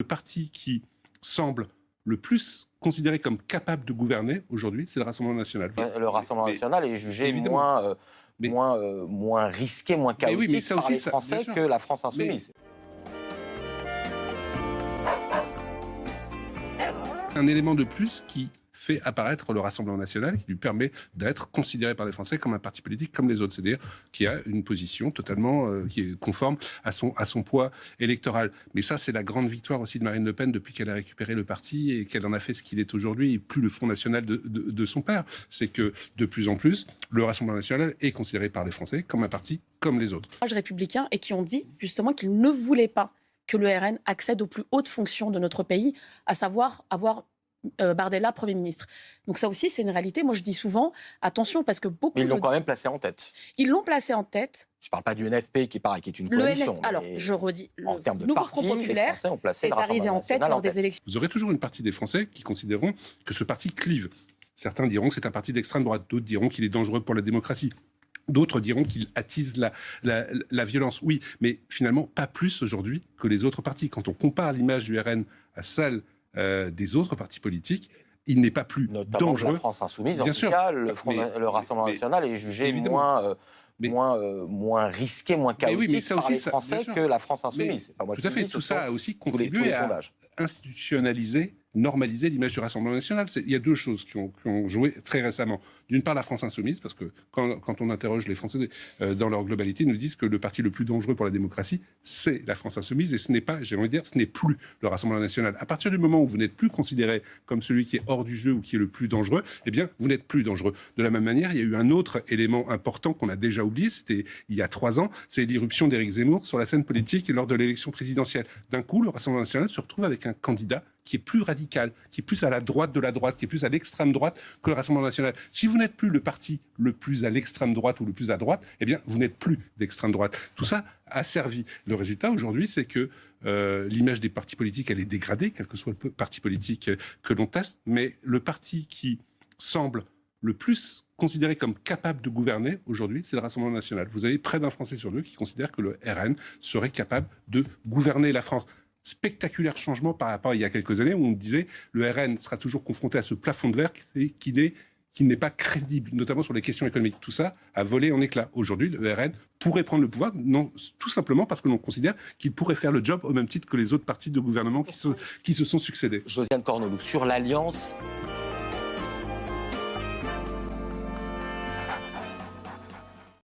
Le parti qui semble le plus considéré comme capable de gouverner aujourd'hui, c'est le Rassemblement national. Le Rassemblement national est jugé moins risqué, moins chaotique par les Français que la France insoumise. Un élément de plus qui fait apparaître le Rassemblement national, qui lui permet d'être considéré par les Français comme un parti politique comme les autres, c'est-à-dire qui a une position totalement qui est conforme à son poids électoral. Mais ça, c'est la grande victoire aussi de Marine Le Pen depuis qu'elle a récupéré le parti et qu'elle en a fait ce qu'il est aujourd'hui, et plus le Front national de son père. C'est que de plus en plus, le Rassemblement national est considéré par les Français comme un parti comme les autres. Républicains et qui ont dit justement qu'ils ne voulaient pas que le RN accède aux plus hautes fonctions de notre pays, à savoir avoir Bardella Premier ministre. Donc ça aussi, c'est une réalité. Moi, je dis souvent, attention, parce que beaucoup... Ils l'ont quand même placé en tête. Ils l'ont placé en tête. Je ne parle pas du NFP, qui pareil, qui est une coalition. Alors, je redis, en termes de nouveau parti, Front populaire est arrivé en tête lors des élections. Vous aurez toujours une partie des Français qui considéreront que ce parti clive. Certains diront que c'est un parti d'extrême droite, d'autres diront qu'il est dangereux pour la démocratie. D'autres diront qu'il attise la violence. Oui, mais finalement, pas plus aujourd'hui que les autres partis. Quand on compare l'image du RN à celle des autres partis politiques, il n'est pas plus notamment dangereux. La France insoumise, bien en tout cas, le Rassemblement national est jugé moins risqué, moins chaotique par les Français que la France insoumise. Tout à fait, tout ça a aussi contribué à institutionnaliser, normaliser l'image du Rassemblement national. Il y a deux choses qui ont joué très récemment. D'une part, la France insoumise, parce que quand on interroge les Français dans leur globalité, ils nous disent que le parti le plus dangereux pour la démocratie, c'est la France insoumise, et ce n'est pas, j'ai envie de dire, ce n'est plus le Rassemblement national. À partir du moment où vous n'êtes plus considéré comme celui qui est hors du jeu ou qui est le plus dangereux, eh bien, vous n'êtes plus dangereux. De la même manière, il y a eu un autre élément important qu'on a déjà oublié, c'était il y a 3 ans, c'est l'irruption d'Éric Zemmour sur la scène politique lors de l'élection présidentielle. D'un coup, le Rassemblement national se retrouve avec un candidat qui est plus radical, qui est plus à la droite de la droite, qui est plus à l'extrême droite que le Rassemblement national. Si vous n'êtes plus le parti le plus à l'extrême droite ou le plus à droite, eh bien, vous n'êtes plus d'extrême droite. Tout ça a servi. Le résultat, aujourd'hui, c'est que l'image des partis politiques, elle est dégradée, quel que soit le parti politique que l'on teste, mais le parti qui semble le plus considéré comme capable de gouverner aujourd'hui, c'est le Rassemblement national. Vous avez près d'un Français sur deux qui considère que le RN serait capable de gouverner la France. Spectaculaire changement par rapport à il y a quelques années où on disait le RN sera toujours confronté à ce plafond de verre qui n'est pas crédible, notamment sur les questions économiques. Tout ça a volé en éclats. Aujourd'hui, le RN pourrait prendre le pouvoir, non, tout simplement parce que l'on considère qu'il pourrait faire le job au même titre que les autres partis de gouvernement qui se sont succédés. Josiane Cornelou, sur l'Alliance